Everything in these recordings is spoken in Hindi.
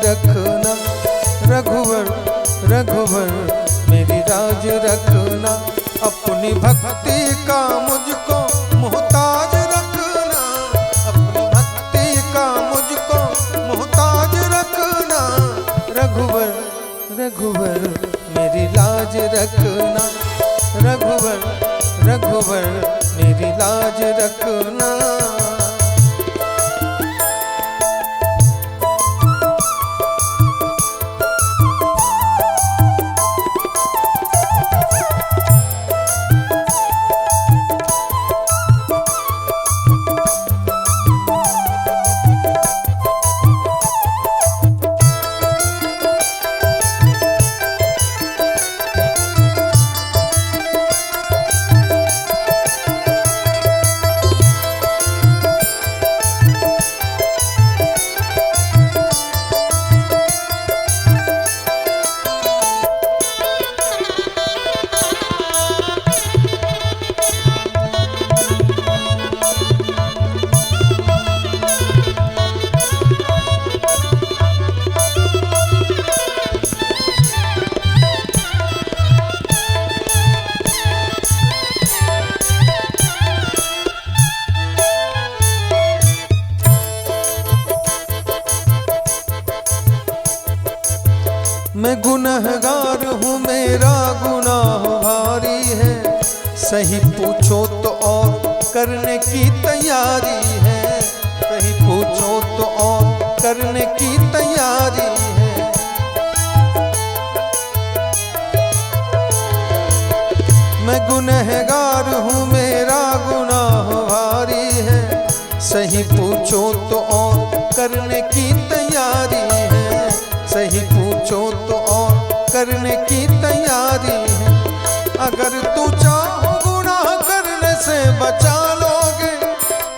रखना। रघुवर रघुवर मेरी लाज रखना। अपनी भक्ति का मुझको मोहताज रखना। अपनी भक्ति का मुझको मोहताज रखना। रघुवर रघुवर मेरी लाज रखना। रघुवर रघुवर मेरी लाज रखना। मैं गुनहगार हूँ, मेरा गुनाह भारी है। सही पूछो तो और करने की तैयारी है। सही पूछो तो और करने की तैयारी है। मैं गुनहगार हूँ, मेरा गुनाह भारी है। सही पूछो तो और करने की तैयारी है। सही पूछो तो और करने की तैयारी है। अगर तू चाहो गुनाह करने से बचा लोगे।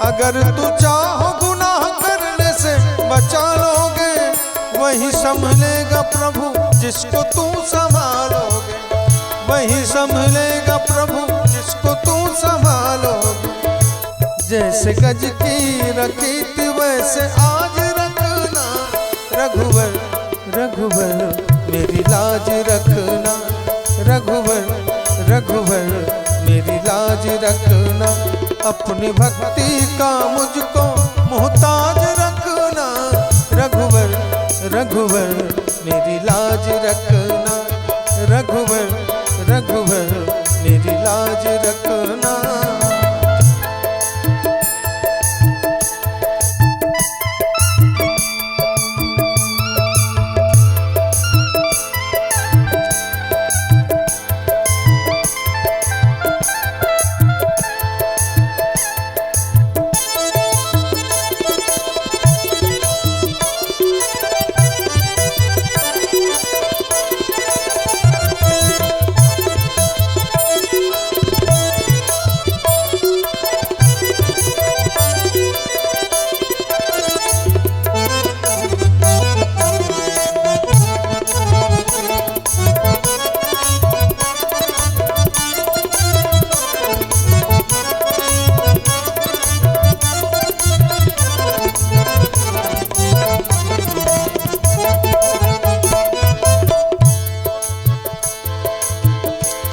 अगर तू चाहो गुनाह करने से बचा लोगे। वही संभलेगा प्रभु जिसको तू संभालोगे। वही संभलेगा प्रभु जिसको तू संभालोगे। जैसे गज की रखी थी वैसे आज रखना। रघुवर रघुवर मेरी लाज रखना। रघुवर रघुवर मेरी लाज रखना। अपनी भक्ति का मुझको मोहताज रखना। रघुवर रघुवर मेरी लाज रखना। रघुवर रघुवर मेरी लाज रखना।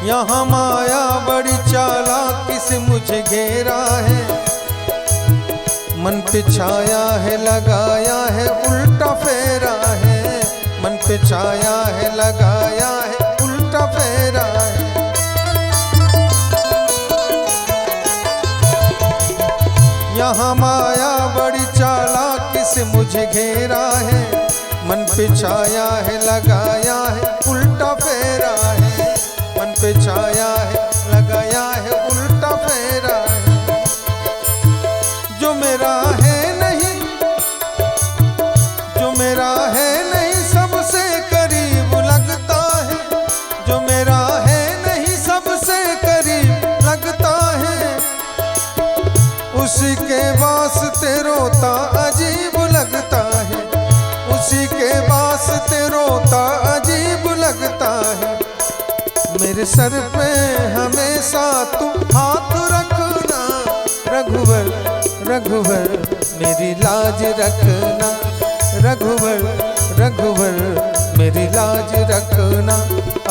यहाँ माया बड़ी चालाकी से मुझे घेरा है। मन पे छाया है लगाया है उल्टा फेरा है। मन पे छाया है लगाया है उल्टा फेरा है। यहाँ माया बड़ी चालाकी से मुझे घेरा है। मन पे छाया है लगाया है उल्टा फेरा है। मन पे छाया है लगाया है उल्टा फेरा है। जो मेरा है नहीं, जो मेरा है नहीं सबसे करीब लगता है। जो मेरा है नहीं सबसे करीब लगता है। उसी के वास्ते रोता अजीब लगता है। उसी के वास्ते रोता अजीब लगता है। मेरे सर पे हमेशा तू हाथ रखना। रघुवर रघुवर मेरी लाज रखना। रघुवर रघुवर मेरी लाज रखना,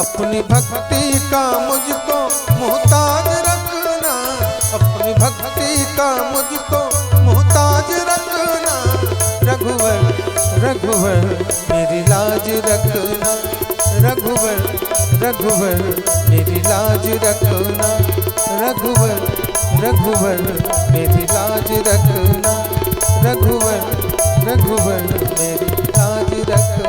अपनी भक्ति का मुझको मोहताज रखना, अपनी भक्ति का मुझको मोहताज रखना, रघुवर रघुवर मेरी लाज रखना, रघुवर रघुवर मेरी लाज रखना, रघुवर रघुवर मेरी लाज रखना, रघुवर रघुवर मेरी लाज रखना।